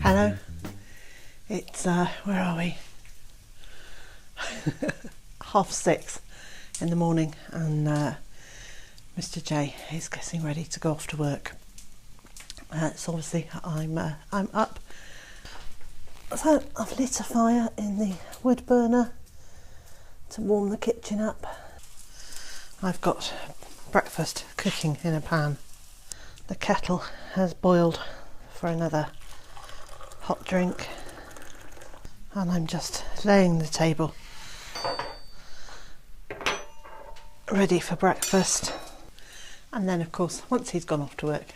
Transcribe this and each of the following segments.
Hello, it's, where are we? 6:30 in the morning, and Mr. J is getting ready to go off to work. So obviously I'm up. So I've lit a fire in the wood burner to warm the kitchen up. I've got breakfast cooking in a pan. The kettle has boiled for another hot drink, and I'm just laying the table ready for breakfast. And then of course once he's gone off to work,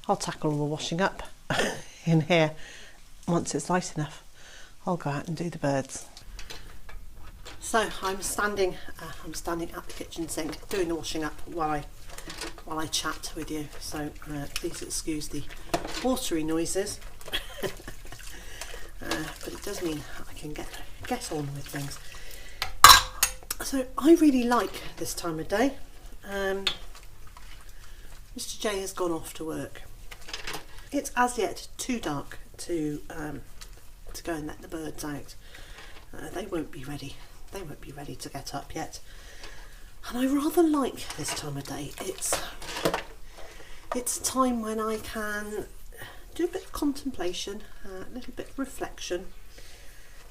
I'll tackle all the washing up in here. Once it's light enough, I'll go out and do the birds. So I'm standing at the kitchen sink doing the washing up while I chat with you. So please excuse the watery noises, but it does mean I can get on with things. So I really like this time of day. Mr. J has gone off to work. It's as yet too dark to go and let the birds out. They won't be ready. They won't be ready to get up yet. And I rather like this time of day. It's a time when I can do a bit of contemplation, a little bit of reflection,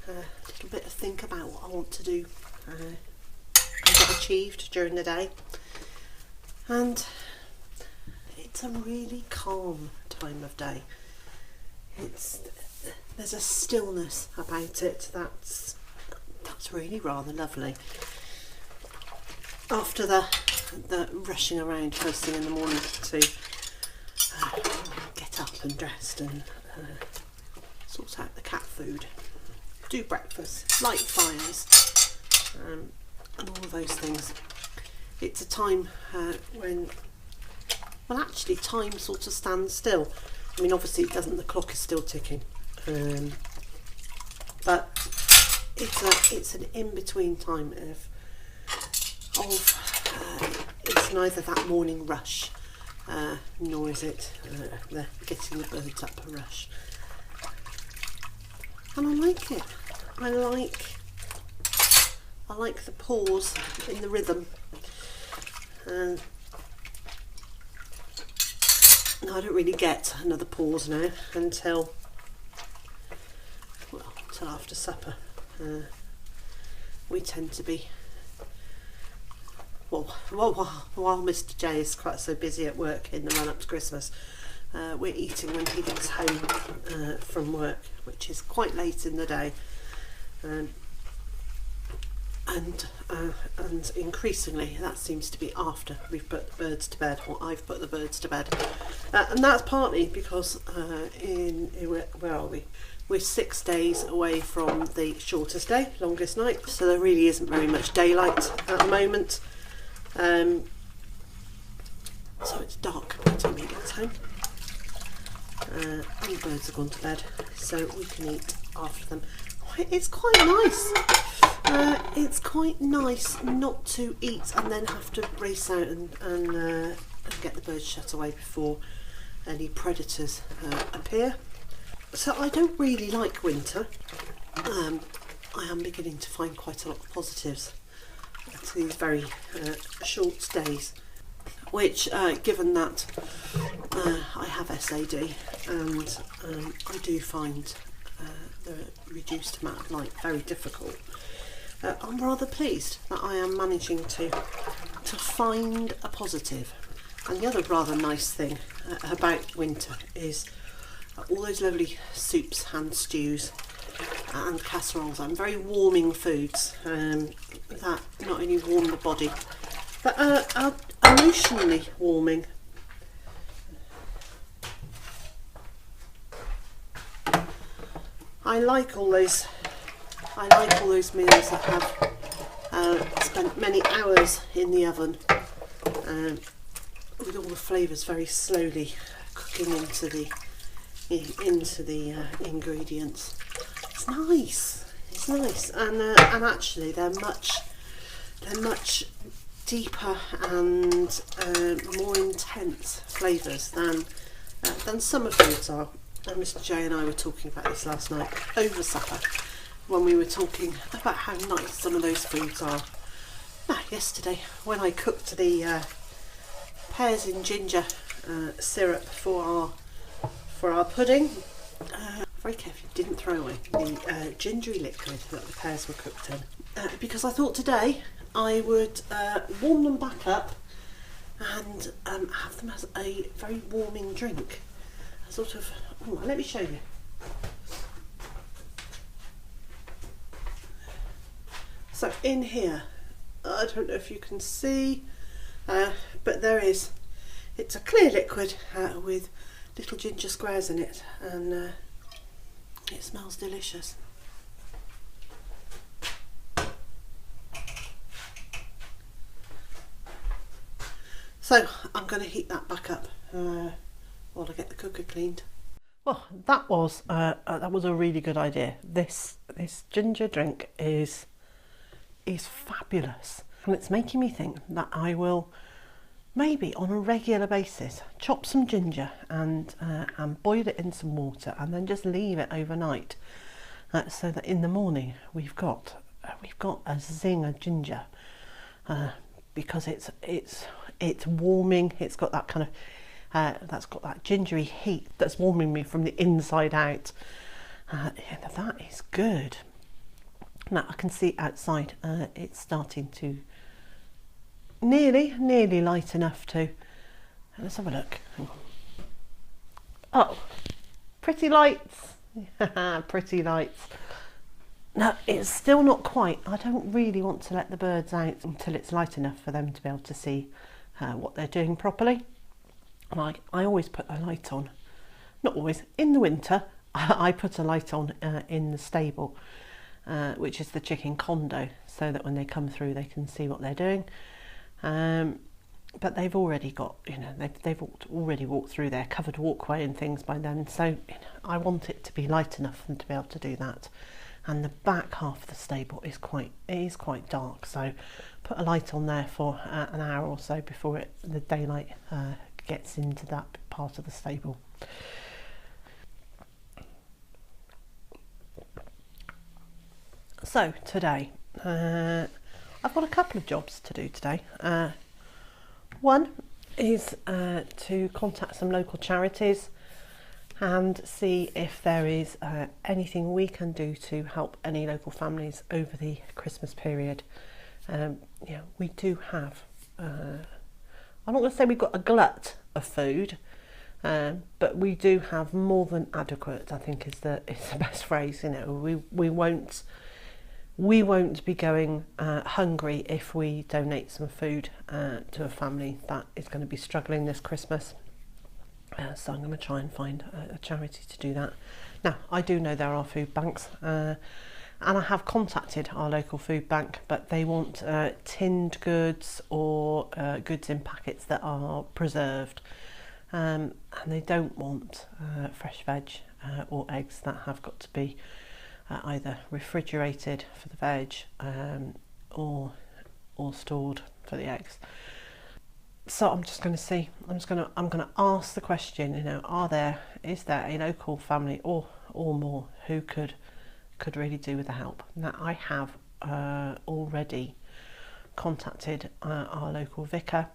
a little bit of think about what I want to do and get achieved during the day. And it's a really calm time of day. There's a stillness about it that's really rather lovely. After the rushing around first thing in the morning to get up and dressed and sort out the cat food, do breakfast, light fires, and all of those things. It's a time when, well, actually time sort of stands still. I mean, obviously it doesn't, the clock is still ticking, but it's an in-between time of it's neither that morning rush nor is it the getting the birds up a rush. And I like it. I like the pause in the rhythm. And I don't really get another pause now until after supper. We tend to be, while Mr. J is quite so busy at work in the run up to Christmas, we're eating when he gets home from work, which is quite late in the day. And increasingly that seems to be after we've put the birds to bed, or I've put the birds to bed, and that's partly because where are we? We're 6 days away from the shortest day, longest night, so there really isn't very much daylight at the moment. So it's dark by the time he gets home, and the birds have gone to bed, so we can eat after them. It's quite nice. It's quite nice not to eat and then have to race out and get the birds shut away before any predators appear. So I don't really like winter. I am beginning to find quite a lot of positives to these very short days, which given that I have SAD and I do find the reduced amount of light very difficult, I'm rather pleased that I am managing to find a positive. And the other rather nice thing about winter is all those lovely soups and stews and casseroles and very warming foods that not only warm the body but are emotionally warming. I like all those meals that have spent many hours in the oven with all the flavours very slowly cooking into the ingredients. It's nice, and actually they're much they're much deeper and more intense flavours than summer foods are. And Mr. J and I were talking about this last night over supper when we were talking about how nice some of those foods are. Now, yesterday when I cooked the pears in ginger syrup for our pudding, very carefully didn't throw away the gingery liquid that the pears were cooked in, because I thought today I would warm them back up and have them as a very warming drink. A sort of, let me show you. So in here, I don't know if you can see, but it's a clear liquid with little ginger squares in it, and it smells delicious. So I'm going to heat that back up while I get the cooker cleaned. Well, that was a really good idea. This ginger drink is fabulous, and it's making me think that I will maybe on a regular basis chop some ginger and boil it in some water and then just leave it overnight, so that in the morning we've got a zing of ginger, because it's warming. It's got that kind of that's got that gingery heat that's warming me from the inside out. That is good. Now I can see outside it's starting to nearly light enough to, let's have a look. Oh, pretty lights. Pretty lights. No, it's still not quite. I don't really want to let the birds out until it's light enough for them to be able to see what they're doing properly. And I always put a light on, not always, in the winter I put a light on in the stable, which is the chicken condo, so that when they come through they can see what they're doing. But they've already got, they've already walked through their covered walkway and things by then, so I want it to be light enough for them to be able to do that. And the back half of the stable is quite dark, so put a light on there for an hour or so before the daylight gets into that part of the stable. So today I've got a couple of jobs to do today. One is to contact some local charities and see if there is anything we can do to help any local families over the Christmas period. We do have, I'm not going to say we've got a glut of food, but we do have more than adequate, I think is the best phrase. We won't be going hungry if we donate some food to a family that is going to be struggling this Christmas. So I'm going to try and find a charity to do that. Now, I do know there are food banks, and I have contacted our local food bank, but they want tinned goods or goods in packets that are preserved, and they don't want fresh veg or eggs that have got to be either refrigerated for the veg or stored for the eggs. So I'm just going to see. I'm going to ask the question. Is there a local family or more who could really do with the help? Now I have already contacted our local vicar.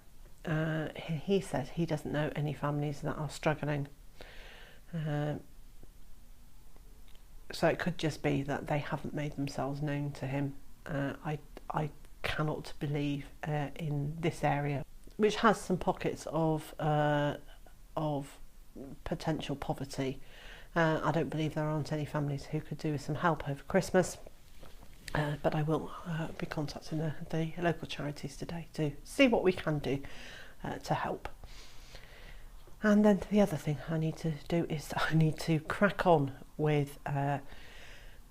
He says he doesn't know any families that are struggling. So it could just be that they haven't made themselves known to him. I cannot believe in this area, which has some pockets of potential poverty. I don't believe there aren't any families who could do with some help over Christmas, but I will be contacting the local charities today to see what we can do to help. And then the other thing I need to do is I need to crack on with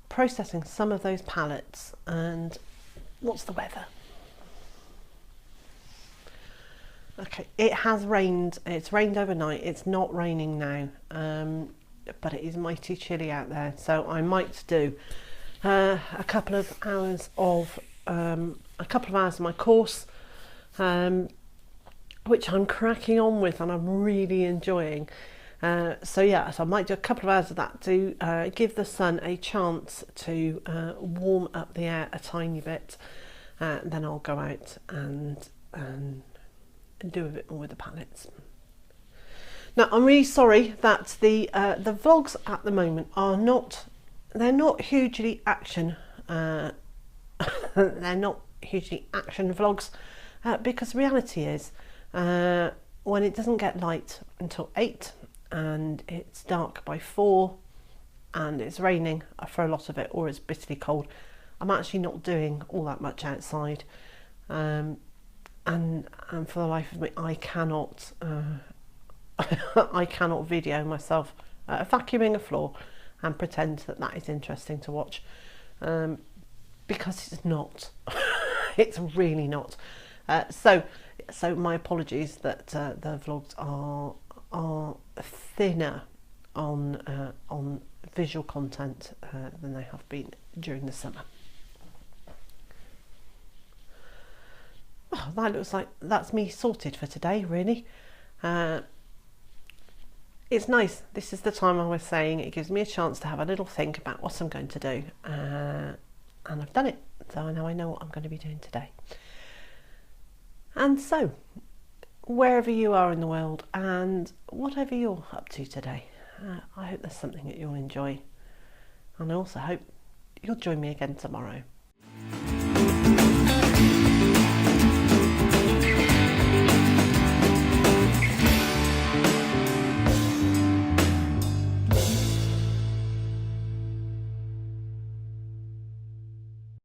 processing some of those pallets. And what's the weather? Okay, it has rained. It's rained overnight. It's not raining now, but it is mighty chilly out there. So I might do a couple of hours of my course, which I'm cracking on with and I'm really enjoying. So I might do a couple of hours of that to give the sun a chance to warm up the air a tiny bit. Then I'll go out and do a bit more with the pallets. Now I'm really sorry that the vlogs at the moment are not hugely action. They're not hugely action vlogs because reality is when it doesn't get light until 8 and it's dark by 4 and it's raining for a lot of it, or it's bitterly cold, I'm actually not doing all that much outside, and for the life of me I cannot I cannot video myself vacuuming a floor and pretend that that is interesting to watch, because it's not. It's really not. So my apologies that the vlogs are thinner on visual content than they have been during the summer. Oh, that looks like that's me sorted for today, really. It's nice. This is the time I was saying it gives me a chance to have a little think about what I'm going to do, and I've done it, so now I know what I'm going to be doing today. And so, wherever you are in the world and whatever you're up to today, I hope there's something that you'll enjoy, and I also hope you'll join me again tomorrow.